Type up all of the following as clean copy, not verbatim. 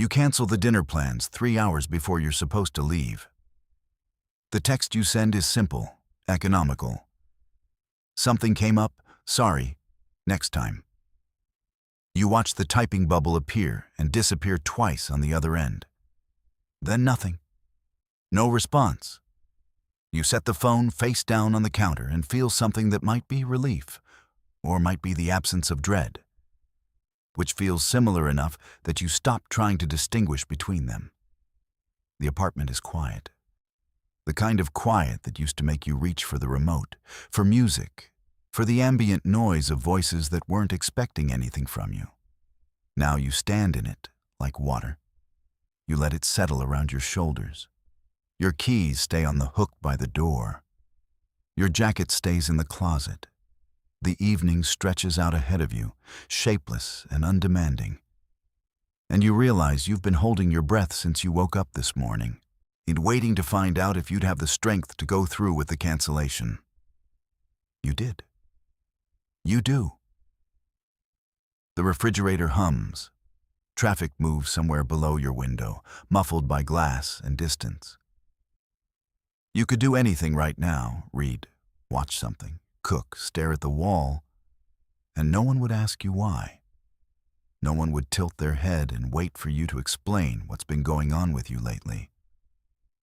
You cancel the dinner plans 3 hours before you're supposed to leave. The text you send is simple, economical. Something came up, sorry, next time. You watch the typing bubble appear and disappear twice on the other end. Then nothing. No response. You set the phone face down on the counter and feel something that might be relief, or might be the absence of dread, which feels similar enough that you stop trying to distinguish between them. The apartment is quiet. The kind of quiet that used to make you reach for the remote, for music, for the ambient noise of voices that weren't expecting anything from you. Now you stand in it like water. You let it settle around your shoulders. Your keys stay on the hook by the door. Your jacket stays in the closet. The evening stretches out ahead of you, shapeless and undemanding. And you realize you've been holding your breath since you woke up this morning, and waiting to find out if you'd have the strength to go through with the cancellation. You did. You do. The refrigerator hums. Traffic moves somewhere below your window, muffled by glass and distance. You could do anything right now, read, watch something, cook, stare at the wall, and no one would ask you why. No one would tilt their head and wait for you to explain what's been going on with you lately.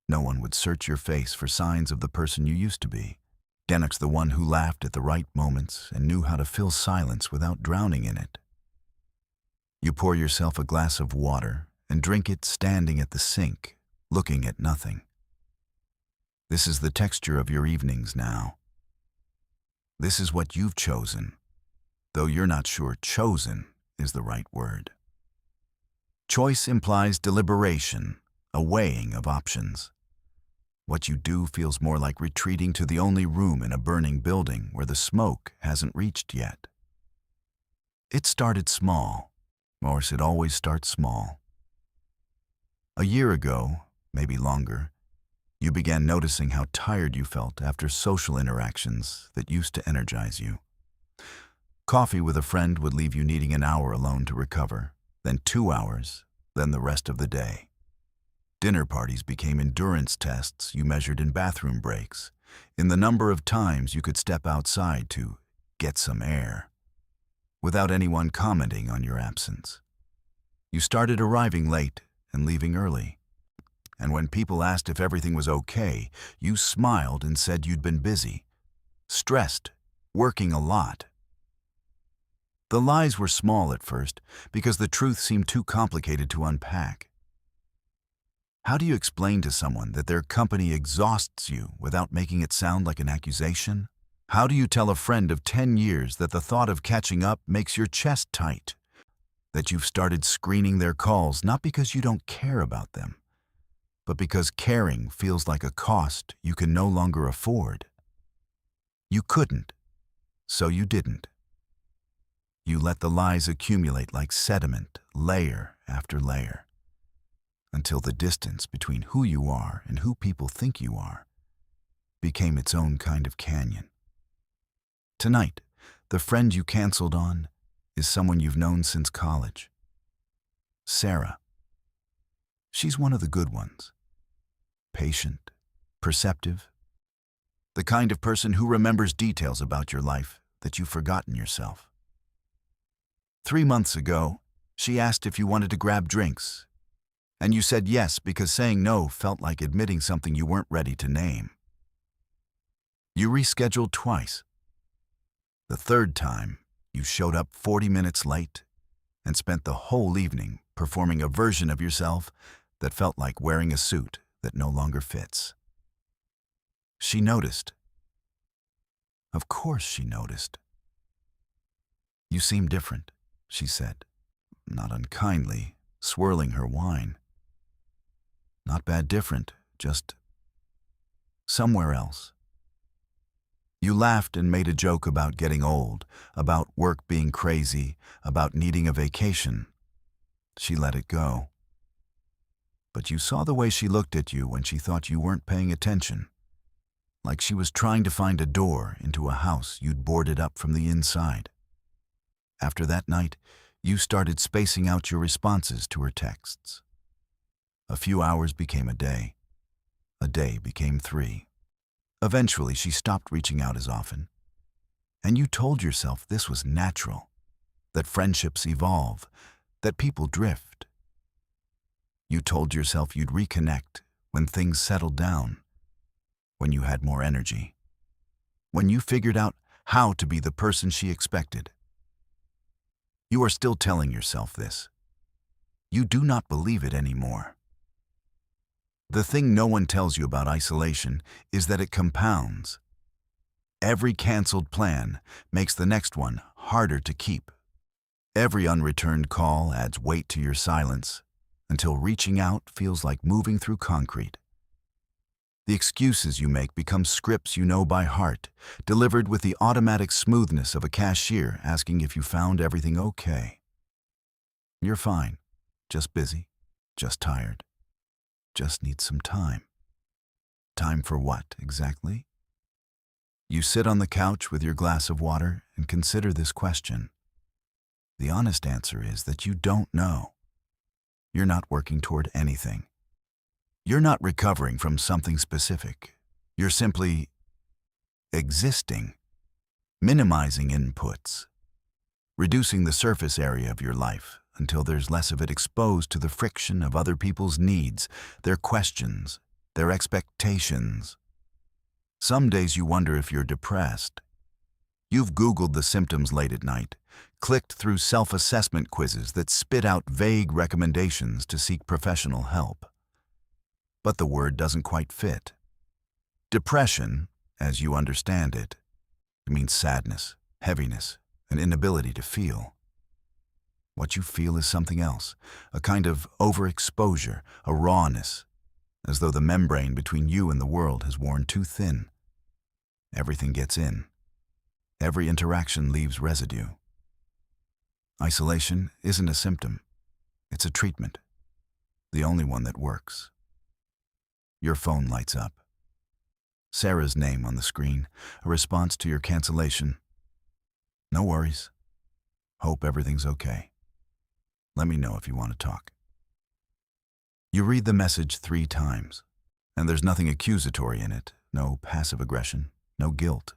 No one would search your face for signs of the person you used to be. Dennock's the one who laughed at the right moments and knew how to fill silence without drowning in it. You pour yourself a glass of water and drink it standing at the sink, looking at nothing. This is the texture of your evenings now. This is what you've chosen, though you're not sure chosen is the right word. Choice implies deliberation, a weighing of options. What you do feels more like retreating to the only room in a burning building where the smoke hasn't reached yet. It started small. Morris, it always starts small. A year ago, maybe longer, you began noticing how tired you felt after social interactions that used to energize you. Coffee with a friend would leave you needing an hour alone to recover, then 2 hours, then the rest of the day. Dinner parties became endurance tests you measured in bathroom breaks, in the number of times you could step outside to get some air, without anyone commenting on your absence. You started arriving late and leaving early. And when people asked if everything was okay, you smiled and said you'd been busy, stressed, working a lot. The lies were small at first because the truth seemed too complicated to unpack. How do you explain to someone that their company exhausts you without making it sound like an accusation? How do you tell a friend of 10 years that the thought of catching up makes your chest tight? That you've started screening their calls not because you don't care about them, but because caring feels like a cost you can no longer afford? You couldn't, so you didn't. You let the lies accumulate like sediment, layer after layer, until the distance between who you are and who people think you are became its own kind of canyon. Tonight, the friend you canceled on is someone you've known since college. Sarah. She's one of the good ones. Patient, perceptive, the kind of person who remembers details about your life that you've forgotten yourself. 3 months ago, she asked if you wanted to grab drinks, and you said yes because saying no felt like admitting something you weren't ready to name. You rescheduled twice. The third time, you showed up 40 minutes late and spent the whole evening performing a version of yourself that felt like wearing a suit that no longer fits. She noticed. Of course she noticed. You seem different, she said, not unkindly, swirling her wine. Not bad different, just somewhere else. You laughed and made a joke about getting old, about work being crazy, about needing a vacation. She let it go. But you saw the way she looked at you when she thought you weren't paying attention, like she was trying to find a door into a house you'd boarded up from the inside. After that night, you started spacing out your responses to her texts. A few hours became a day. A day became 3. Eventually, she stopped reaching out as often. And you told yourself this was natural, that friendships evolve, that people drift. You told yourself you'd reconnect when things settled down, when you had more energy, when you figured out how to be the person she expected. You are still telling yourself this. You do not believe it anymore. The thing no one tells you about isolation is that it compounds. Every canceled plan makes the next one harder to keep. Every unreturned call adds weight to your silence until reaching out feels like moving through concrete. The excuses you make become scripts you know by heart, delivered with the automatic smoothness of a cashier asking if you found everything okay. You're fine, just busy, just tired. Just need some time. Time for what, exactly? You sit on the couch with your glass of water and consider this question. The honest answer is that you don't know. You're not working toward anything. You're not recovering from something specific. You're simply existing, minimizing inputs, reducing the surface area of your life until there's less of it exposed to the friction of other people's needs, their questions, their expectations. Some days you wonder if you're depressed. You've Googled the symptoms late at night, clicked through self-assessment quizzes that spit out vague recommendations to seek professional help. But the word doesn't quite fit. Depression, as you understand it, means sadness, heaviness, an inability to feel. What you feel is something else, a kind of overexposure, a rawness, as though the membrane between you and the world has worn too thin. Everything gets in. Every interaction leaves residue. Isolation isn't a symptom. It's a treatment, the only one that works. Your phone lights up. Sarah's name on the screen, a response to your cancellation. No worries. Hope everything's okay. Let me know if you want to talk. You read the message 3 times, and there's nothing accusatory in it, no passive aggression, no guilt,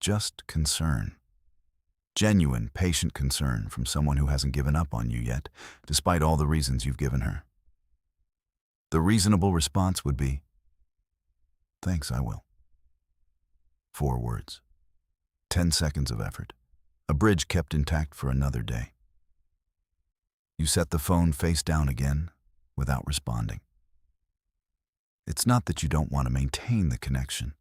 just concern. Genuine, patient concern from someone who hasn't given up on you yet, despite all the reasons you've given her. The reasonable response would be, "Thanks, I will." 4 words. 10 seconds of effort. A bridge kept intact for another day. You set the phone face down again without responding. It's not that you don't want to maintain the connection.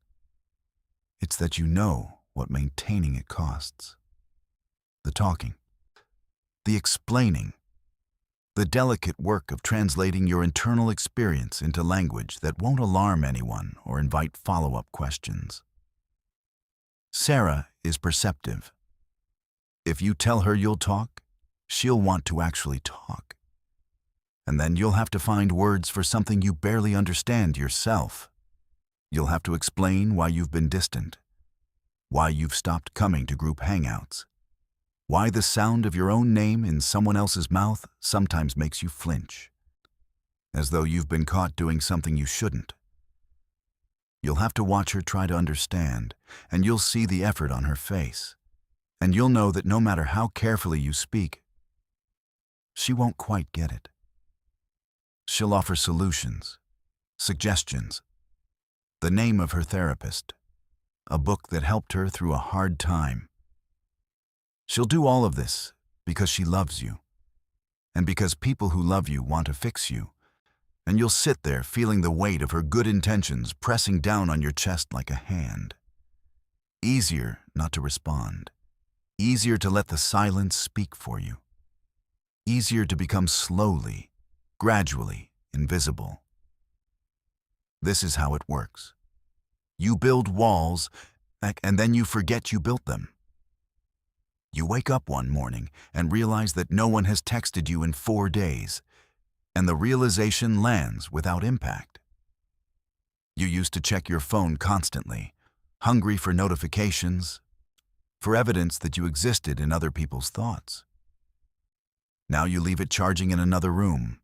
It's that you know what maintaining it costs. The talking, the explaining, the delicate work of translating your internal experience into language that won't alarm anyone or invite follow-up questions. Sarah is perceptive. If you tell her you'll talk, she'll want to actually talk. And then you'll have to find words for something you barely understand yourself. You'll have to explain why you've been distant, why you've stopped coming to group hangouts, why the sound of your own name in someone else's mouth sometimes makes you flinch, as though you've been caught doing something you shouldn't. You'll have to watch her try to understand, and you'll see the effort on her face, and you'll know that no matter how carefully you speak, she won't quite get it. She'll offer solutions, suggestions, the name of her therapist, a book that helped her through a hard time. She'll do all of this because she loves you, and because people who love you want to fix you, and you'll sit there feeling the weight of her good intentions pressing down on your chest like a hand. Easier not to respond, easier to let the silence speak for you, easier to become slowly, gradually invisible. This is how it works. You build walls, and then you forget you built them. You wake up one morning and realize that no one has texted you in 4 days, and the realization lands without impact. You used to check your phone constantly, hungry for notifications, for evidence that you existed in other people's thoughts. Now you leave it charging in another room.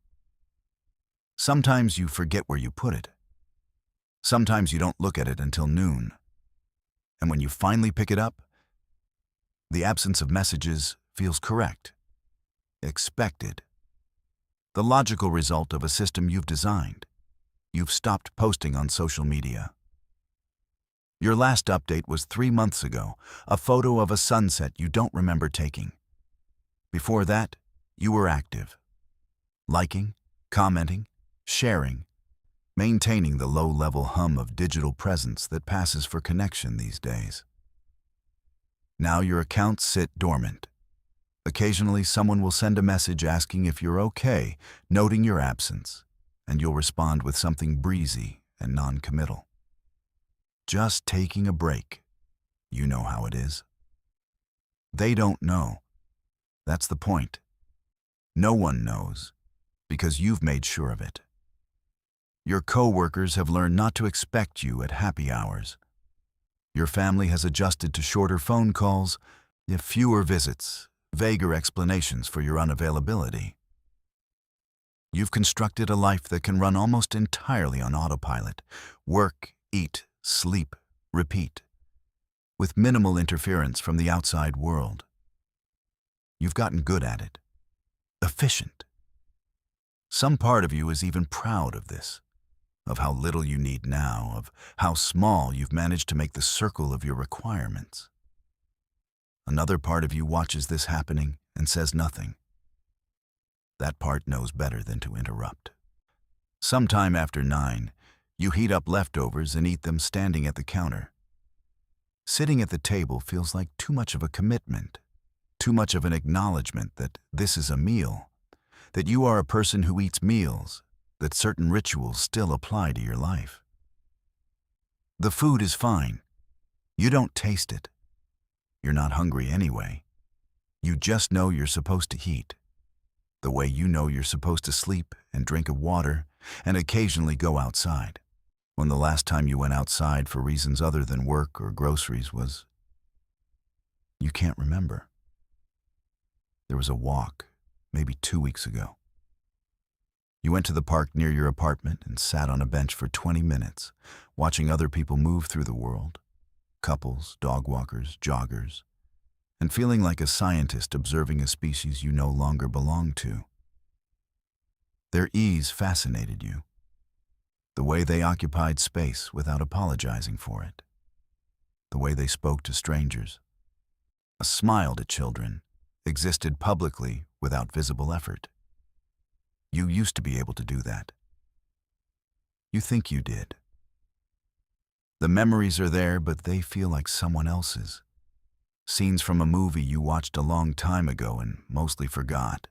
Sometimes you forget where you put it. Sometimes you don't look at it until noon. And when you finally pick it up, the absence of messages feels correct, expected. The logical result of a system you've designed. You've stopped posting on social media. Your last update was 3 months ago, a photo of a sunset you don't remember taking. Before that, you were active. Liking, commenting, sharing, maintaining the low-level hum of digital presence that passes for connection these days. Now your accounts sit dormant. Occasionally, someone will send a message asking if you're okay, noting your absence, and you'll respond with something breezy and non-committal. Just taking a break. You know how it is. They don't know. That's the point. No one knows, because you've made sure of it. Your coworkers have learned not to expect you at happy hours. Your family has adjusted to shorter phone calls, fewer visits, vaguer explanations for your unavailability. You've constructed a life that can run almost entirely on autopilot. Work, eat, sleep, repeat, with minimal interference from the outside world. You've gotten good at it. Efficient. Some part of you is even proud of this, of how little you need now, of how small you've managed to make the circle of your requirements. Another part of you watches this happening and says nothing. That part knows better than to interrupt. Sometime after 9, you heat up leftovers and eat them standing at the counter. Sitting at the table feels like too much of a commitment, too much of an acknowledgement that this is a meal, that you are a person who eats meals, that certain rituals still apply to your life. The food is fine. You don't taste it. You're not hungry anyway. You just know you're supposed to eat, the way you know you're supposed to sleep and drink of water and occasionally go outside. When the last time you went outside for reasons other than work or groceries was, you can't remember. There was a walk, maybe 2 weeks ago. You went to the park near your apartment and sat on a bench for 20 minutes, watching other people move through the world, couples, dog walkers, joggers, and feeling like a scientist observing a species you no longer belong to. Their ease fascinated you. The way they occupied space without apologizing for it. The way they spoke to strangers, smiled at children, existed publicly without visible effort. You used to be able to do that. You think you did. The memories are there, but they feel like someone else's. Scenes from a movie you watched a long time ago and mostly forgot.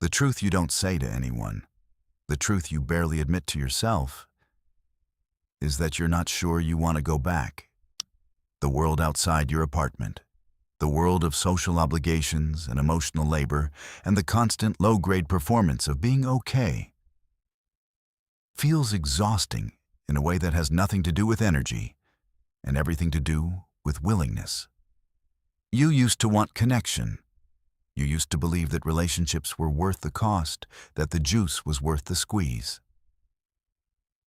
The truth you don't say to anyone, the truth you barely admit to yourself, is that you're not sure you want to go back. The world outside your apartment, the world of social obligations and emotional labor, and the constant low-grade performance of being okay, feels exhausting in a way that has nothing to do with energy and everything to do with willingness. You used to want connection. You used to believe that relationships were worth the cost, that the juice was worth the squeeze.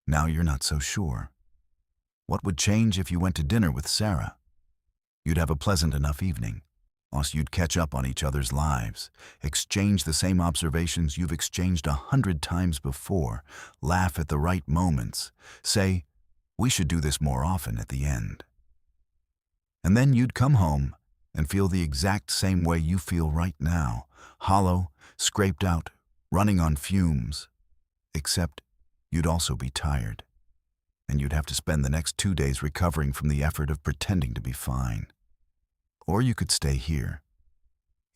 Now you're not so sure. What would change if you went to dinner with Sarah? You'd have a pleasant enough evening. Also, you'd catch up on each other's lives, exchange the same observations you've exchanged 100 times before, laugh at the right moments, say, "We should do this more often" at the end. And then you'd come home and feel the exact same way you feel right now, hollow, scraped out, running on fumes. Except you'd also be tired, and you'd have to spend the next 2 days recovering from the effort of pretending to be fine. Or you could stay here,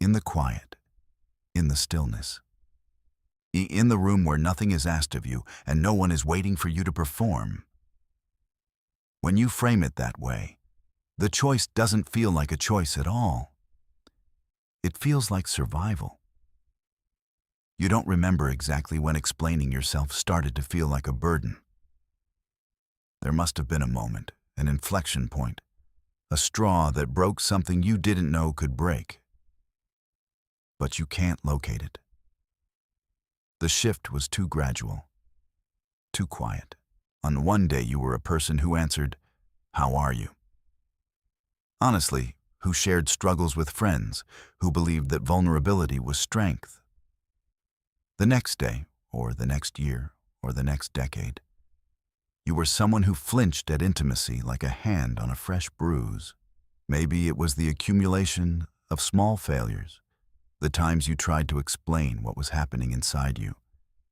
in the quiet, in the stillness, in the room where nothing is asked of you and no one is waiting for you to perform. When you frame it that way, the choice doesn't feel like a choice at all. It feels like survival. You don't remember exactly when explaining yourself started to feel like a burden. There must have been a moment, an inflection point, a straw that broke something you didn't know could break. But you can't locate it. The shift was too gradual, too quiet. On one day you were a person who answered, "How are you?" Honestly, who shared struggles with friends, who believed that vulnerability was strength. The next day, or the next year, or the next decade, you were someone who flinched at intimacy like a hand on a fresh bruise. Maybe it was the accumulation of small failures, the times you tried to explain what was happening inside you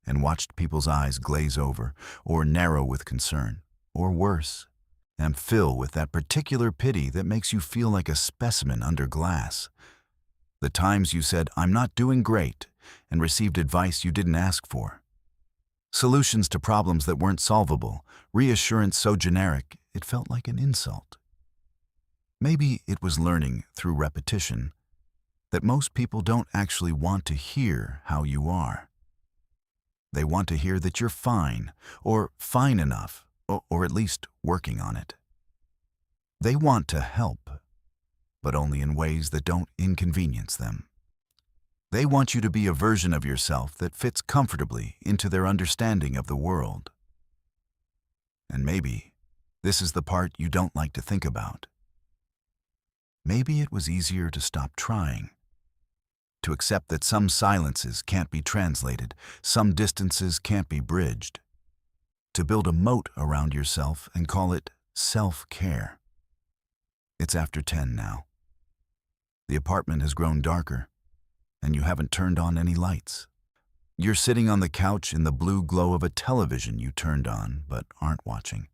and watched people's eyes glaze over or narrow with concern, or worse, and fill with that particular pity that makes you feel like a specimen under glass. The times you said, "I'm not doing great," and received advice you didn't ask for. Solutions to problems that weren't solvable, reassurance so generic it felt like an insult. Maybe it was learning through repetition that most people don't actually want to hear how you are. They want to hear that you're fine, or fine enough, or at least working on it. They want to help, but only in ways that don't inconvenience them. They want you to be a version of yourself that fits comfortably into their understanding of the world. And maybe this is the part you don't like to think about. Maybe it was easier to stop trying, to accept that some silences can't be translated, some distances can't be bridged, to build a moat around yourself and call it self-care. It's after 10 now. The apartment has grown darker, and you haven't turned on any lights. You're sitting on the couch in the blue glow of a television you turned on but aren't watching.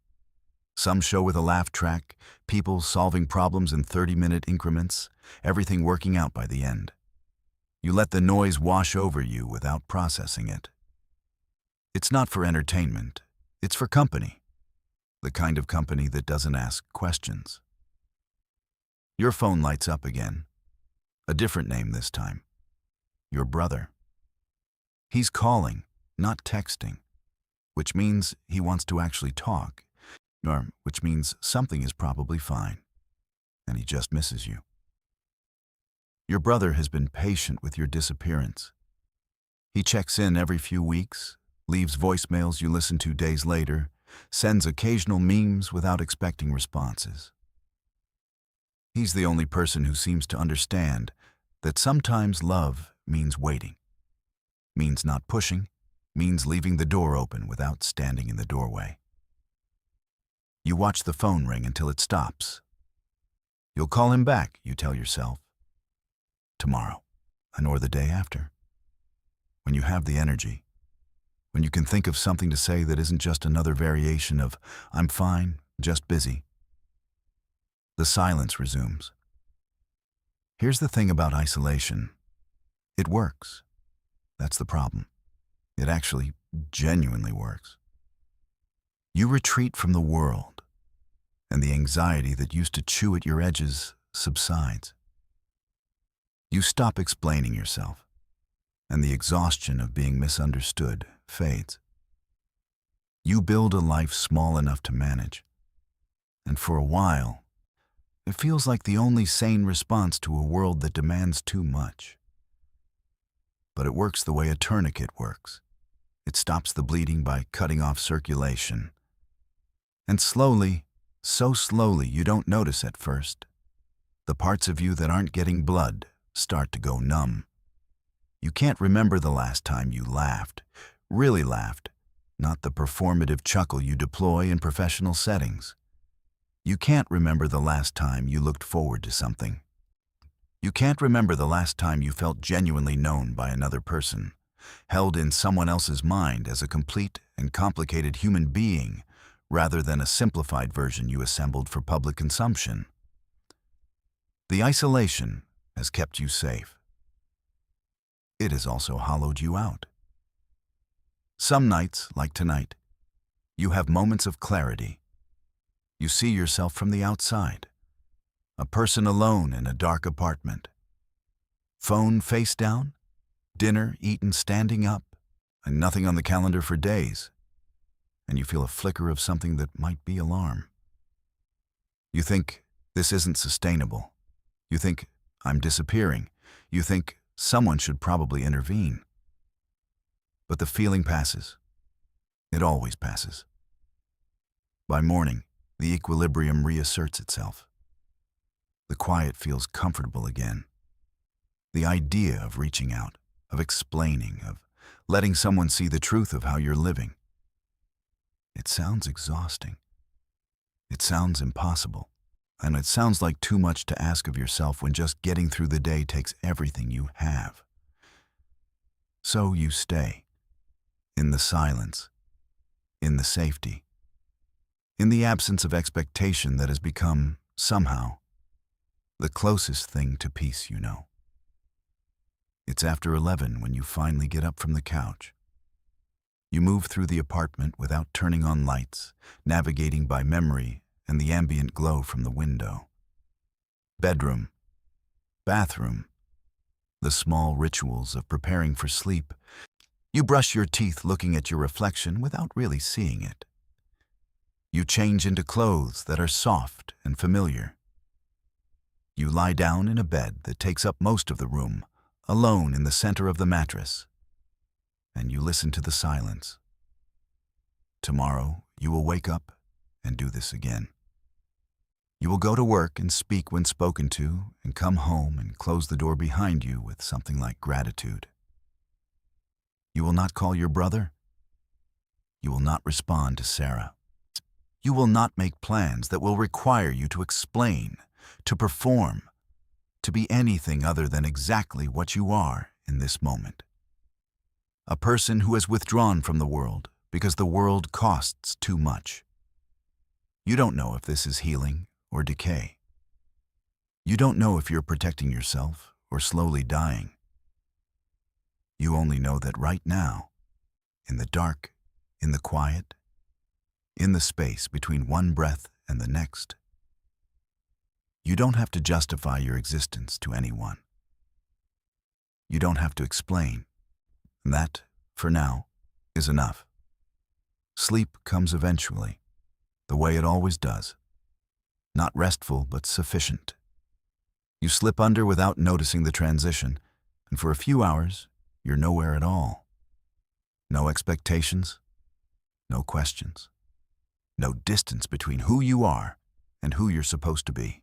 Some show with a laugh track, people solving problems in 30-minute increments, everything working out by the end. You let the noise wash over you without processing it. It's not for entertainment, it's for company. The kind of company that doesn't ask questions. Your phone lights up again. A different name this time. Your brother. He's calling, not texting, which means he wants to actually talk, or which means something is probably fine, and he just misses you. Your brother has been patient with your disappearance. He checks in every few weeks, leaves voicemails you listen to days later, sends occasional memes without expecting responses. He's the only person who seems to understand that sometimes love means waiting, means not pushing, means leaving the door open without standing in the doorway. You watch the phone ring until it stops. You'll call him back, you tell yourself. Tomorrow, or the day after. When you have the energy, when you can think of something to say that isn't just another variation of, "I'm fine, just busy." The silence resumes. Here's the thing about isolation. It works. That's the problem. It actually genuinely works. You retreat from the world, and the anxiety that used to chew at your edges subsides. You stop explaining yourself, and the exhaustion of being misunderstood fades. You build a life small enough to manage, and for a while, it feels like the only sane response to a world that demands too much. But it works the way a tourniquet works. It stops the bleeding by cutting off circulation. And slowly, so slowly you don't notice at first, the parts of you that aren't getting blood start to go numb. You can't remember the last time you laughed, really laughed, not the performative chuckle you deploy in professional settings. You can't remember the last time you looked forward to something. You can't remember the last time you felt genuinely known by another person, held in someone else's mind as a complete and complicated human being, rather than a simplified version you assembled for public consumption. The isolation has kept you safe. It has also hollowed you out. Some nights, like tonight, you have moments of clarity. You see yourself from the outside, a person alone in a dark apartment. Phone face down, dinner eaten standing up, and nothing on the calendar for days. And you feel a flicker of something that might be alarm. You think, this isn't sustainable. You think, I'm disappearing. You think, someone should probably intervene. But the feeling passes. It always passes. By morning, the equilibrium reasserts itself. The quiet feels comfortable again. The idea of reaching out, of explaining, of letting someone see the truth of how you're living. It sounds exhausting. It sounds impossible. And it sounds like too much to ask of yourself when just getting through the day takes everything you have. So you stay. In the silence. In the safety. In the absence of expectation that has become, somehow, the closest thing to peace you know. It's after 11 when you finally get up from the couch. You move through the apartment without turning on lights, navigating by memory and the ambient glow from the window. Bedroom, bathroom, the small rituals of preparing for sleep. You brush your teeth looking at your reflection without really seeing it. You change into clothes that are soft and familiar. You lie down in a bed that takes up most of the room, alone in the center of the mattress, and you listen to the silence. Tomorrow, you will wake up and do this again. You will go to work and speak when spoken to, and come home and close the door behind you with something like gratitude. You will not call your brother. You will not respond to Sarah. You will not make plans that will require you to explain, to perform, to be anything other than exactly what you are in this moment. A person who has withdrawn from the world because the world costs too much. You don't know if this is healing or decay. You don't know if you're protecting yourself or slowly dying. You only know that right now, in the dark, in the quiet, in the space between one breath and the next, you don't have to justify your existence to anyone. You don't have to explain. That, for now, is enough. Sleep comes eventually, the way it always does. Not restful, but sufficient. You slip under without noticing the transition, and for a few hours, you're nowhere at all. No expectations, no questions, no distance between who you are and who you're supposed to be.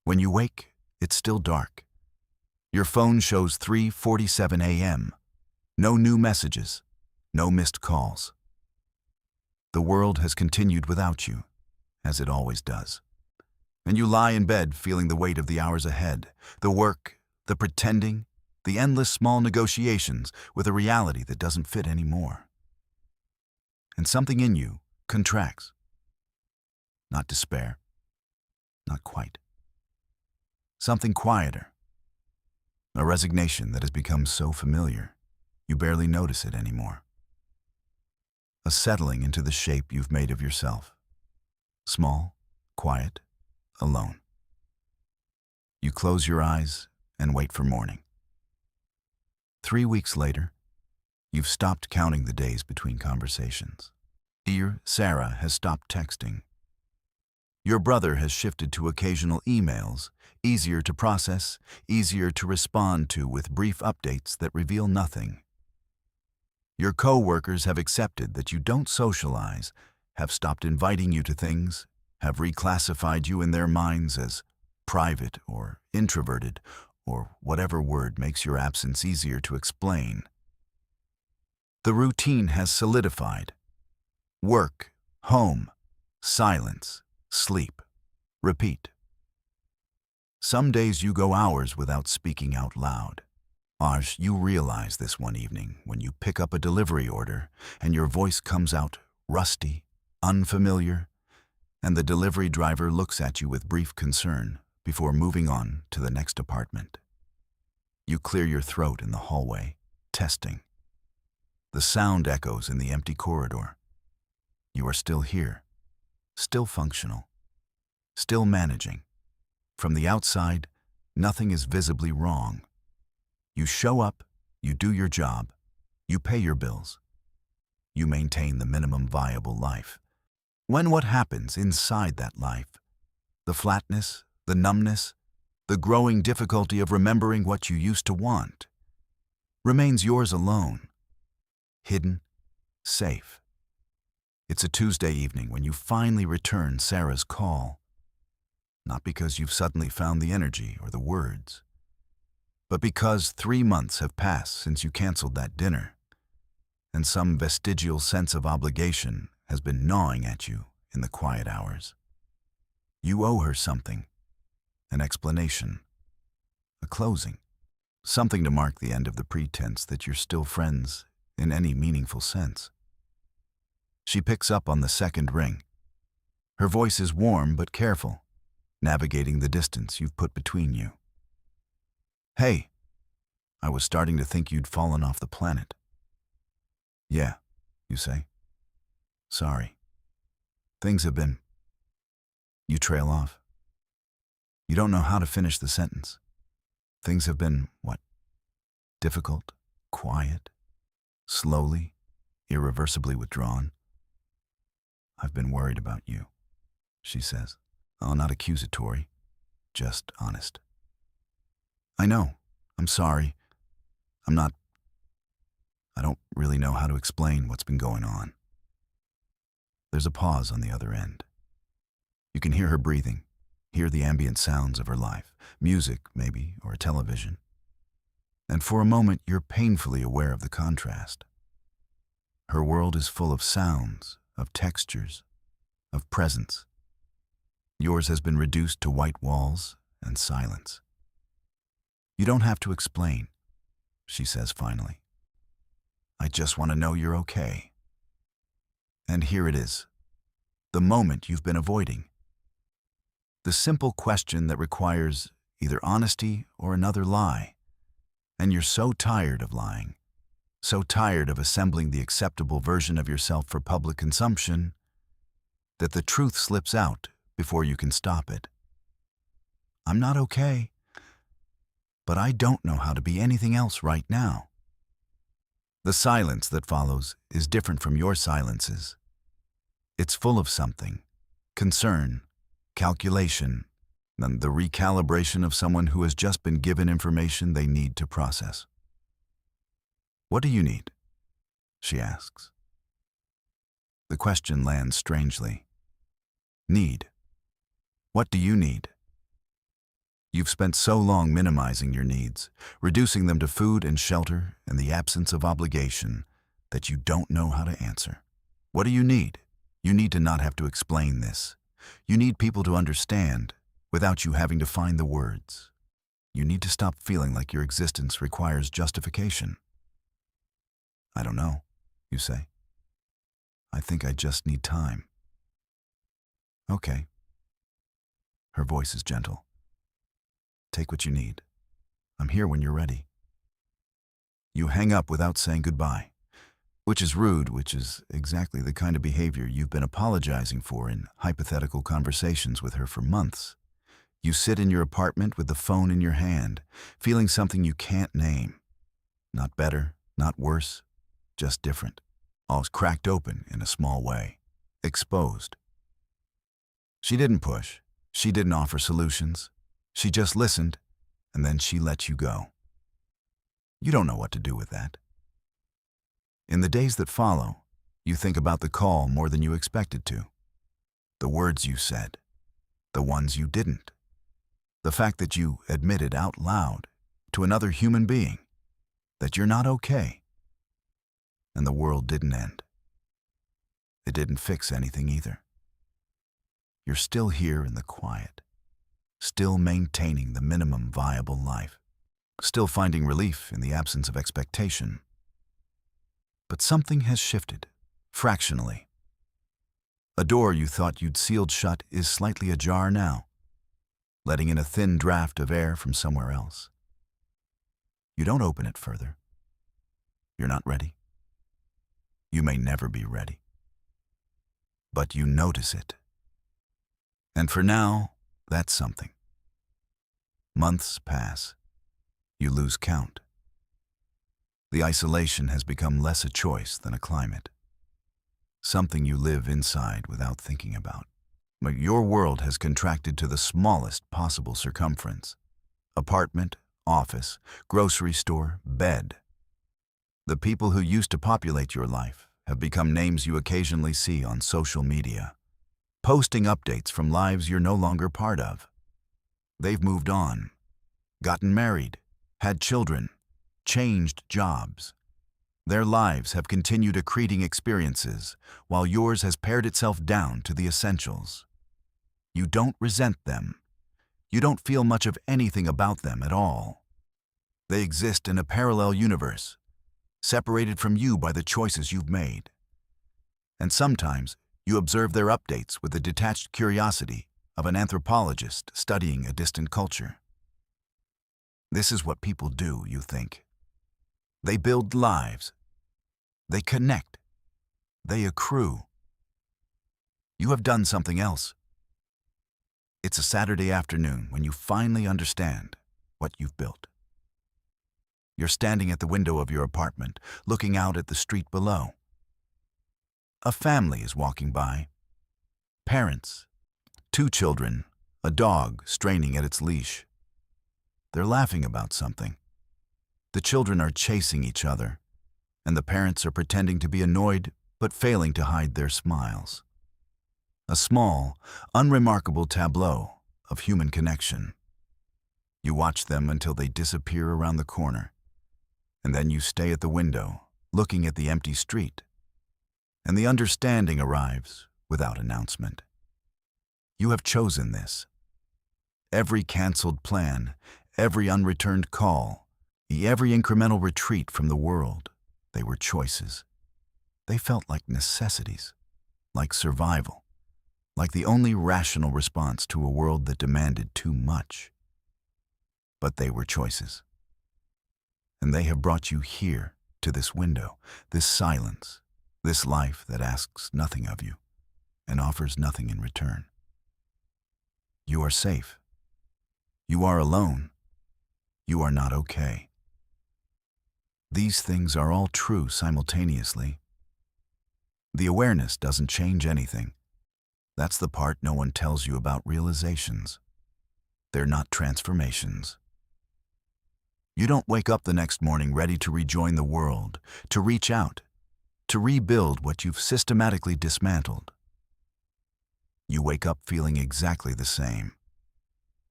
When you wake, it's still dark. Your phone shows 3:47 a.m. No new messages, no missed calls. The world has continued without you, as it always does. And you lie in bed feeling the weight of the hours ahead, the work, the pretending, the endless small negotiations with a reality that doesn't fit anymore. And something in you contracts. Not despair. Not quite. Something quieter. A resignation that has become so familiar, you barely notice it anymore. A settling into the shape you've made of yourself. Small, quiet, alone. You close your eyes and wait for morning. 3 weeks later, you've stopped counting the days between conversations. Dear Sarah has stopped texting. Your brother has shifted to occasional emails, easier to process, easier to respond to with brief updates that reveal nothing. Your co-workers have accepted that you don't socialize, have stopped inviting you to things, have reclassified you in their minds as private or introverted, or whatever word makes your absence easier to explain. The routine has solidified. Work, home, silence, sleep, repeat. Some days you go hours without speaking out loud. You realize this one evening when you pick up a delivery order and your voice comes out rusty, unfamiliar, and the delivery driver looks at you with brief concern before moving on to the next apartment. You clear your throat in the hallway, testing. The sound echoes in the empty corridor. You are still here, still functional, still managing. From the outside, nothing is visibly wrong. You show up, you do your job, you pay your bills. You maintain the minimum viable life. When what happens inside that life, the flatness, the numbness, the growing difficulty of remembering what you used to want, remains yours alone, hidden, safe. It's a Tuesday evening when you finally return Sarah's call. Not because you've suddenly found the energy or the words, but because 3 months have passed since you canceled that dinner, and some vestigial sense of obligation has been gnawing at you in the quiet hours. You owe her something, an explanation, a closing, something to mark the end of the pretense that you're still friends in any meaningful sense. She picks up on the second ring. Her voice is warm but careful, navigating the distance you've put between you. "Hey, I was starting to think you'd fallen off the planet." "Yeah," you say. "Sorry. Things have been..." You trail off. You don't know how to finish the sentence. Things have been, what? Difficult, quiet, slowly, irreversibly withdrawn. "I've been worried about you," she says. Oh, not accusatory, just honest. "I know. I'm sorry. I don't really know how to explain what's been going on." There's a pause on the other end. You can hear her breathing, hear the ambient sounds of her life, music maybe, or a television. And for a moment, you're painfully aware of the contrast. Her world is full of sounds, of textures, of presence. Yours has been reduced to white walls and silence. "You don't have to explain," she says finally. "I just want to know you're okay." And here it is, the moment you've been avoiding. The simple question that requires either honesty or another lie. And you're so tired of lying, so tired of assembling the acceptable version of yourself for public consumption, that the truth slips out before you can stop it. "I'm not okay, but I don't know how to be anything else right now." The silence that follows is different from your silences. It's full of something, concern, calculation, and the recalibration of someone who has just been given information they need to process. "What do you need?" she asks. The question lands strangely. Need. What do you need? You've spent so long minimizing your needs, reducing them to food and shelter and the absence of obligation, that you don't know how to answer. What do you need? You need to not have to explain this. You need people to understand without you having to find the words. You need to stop feeling like your existence requires justification. "I don't know," you say. "I think I just need time." "Okay." Her voice is gentle. "Take what you need. I'm here when you're ready." You hang up without saying goodbye, which is rude, which is exactly the kind of behavior you've been apologizing for in hypothetical conversations with her for months. You sit in your apartment with the phone in your hand, feeling something you can't name. Not better, not worse, just different. All cracked open in a small way. Exposed. She didn't push. She didn't offer solutions. She just listened, and then she let you go. You don't know what to do with that. In the days that follow, you think about the call more than you expected to. The words you said. The ones you didn't. The fact that you admitted out loud to another human being that you're not okay. And the world didn't end. It didn't fix anything either. You're still here in the quiet, still maintaining the minimum viable life, still finding relief in the absence of expectation. But something has shifted, fractionally. A door you thought you'd sealed shut is slightly ajar now, letting in a thin draft of air from somewhere else. You don't open it further. You're not ready. You may never be ready. But you notice it. And for now, that's something. Months pass. You lose count. The isolation has become less a choice than a climate. Something you live inside without thinking about. But your world has contracted to the smallest possible circumference. Apartment, office, grocery store, bed. The people who used to populate your life have become names you occasionally see on social media, posting updates from lives you're no longer part of. They've moved on, gotten married, had children, changed jobs. Their lives have continued accreting experiences, while yours has pared itself down to the essentials. You don't resent them. You don't feel much of anything about them at all. They exist in a parallel universe, separated from you by the choices you've made. And sometimes you observe their updates with the detached curiosity of an anthropologist studying a distant culture. This is what people do, you think. They build lives. They connect. They accrue. You have done something else. It's a Saturday afternoon when you finally understand what you've built. You're standing at the window of your apartment, looking out at the street below. A family is walking by. Parents, 2 children, a dog straining at its leash. They're laughing about something. The children are chasing each other, and the parents are pretending to be annoyed but failing to hide their smiles. A small, unremarkable tableau of human connection. You watch them until they disappear around the corner, and then you stay at the window, looking at the empty street. And the understanding arrives without announcement. You have chosen this. Every canceled plan, every unreturned call, every incremental retreat from the world, they were choices. They felt like necessities, like survival, like the only rational response to a world that demanded too much. But they were choices. And they have brought you here, to this window, this silence, this life that asks nothing of you and offers nothing in return. You are safe. You are alone. You are not okay. These things are all true simultaneously. The awareness doesn't change anything. That's the part no one tells you about realizations. They're not transformations. You don't wake up the next morning ready to rejoin the world, to reach out, to rebuild what you've systematically dismantled. You wake up feeling exactly the same.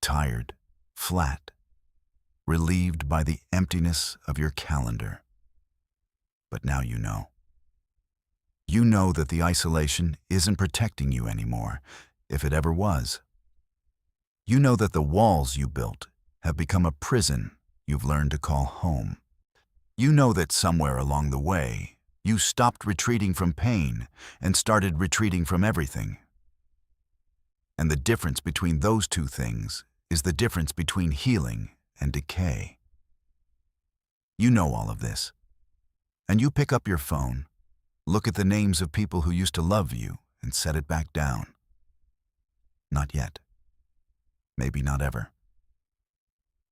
Tired, flat, relieved by the emptiness of your calendar. But now you know. You know that the isolation isn't protecting you anymore, if it ever was. You know that the walls you built have become a prison you've learned to call home. You know that somewhere along the way, you stopped retreating from pain and started retreating from everything. And the difference between those two things is the difference between healing and decay. You know all of this. And you pick up your phone, look at the names of people who used to love you, and set it back down. Not yet. Maybe not ever.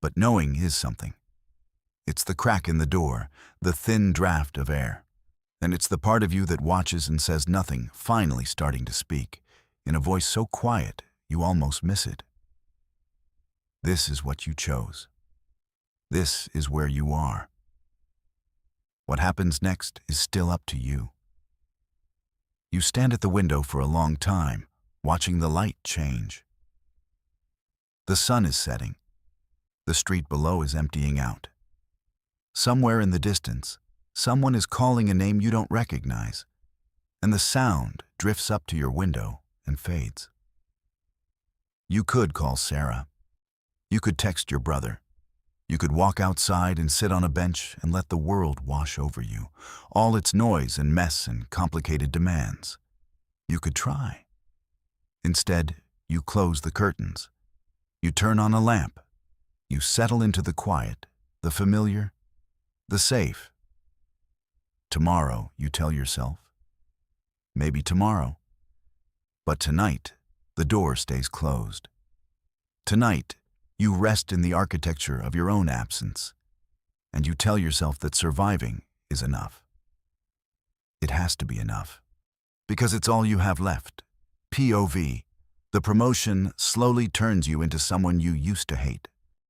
But knowing is something. It's the crack in the door, the thin draft of air. And it's the part of you that watches and says nothing, finally starting to speak, in a voice so quiet you almost miss it. This is what you chose. This is where you are. What happens next is still up to you. You stand at the window for a long time, watching the light change. The sun is setting. The street below is emptying out. Somewhere in the distance, someone is calling a name you don't recognize, and the sound drifts up to your window and fades. You could call Sarah. You could text your brother. You could walk outside and sit on a bench and let the world wash over you, all its noise and mess and complicated demands. You could try. Instead, you close the curtains. You turn on a lamp. You settle into the quiet, the familiar, the safe. Tomorrow, you tell yourself. Maybe tomorrow. But tonight, the door stays closed. Tonight, you rest in the architecture of your own absence, and you tell yourself that surviving is enough. It has to be enough, because it's all you have left. POV, the promotion slowly turns you into someone you used to hate.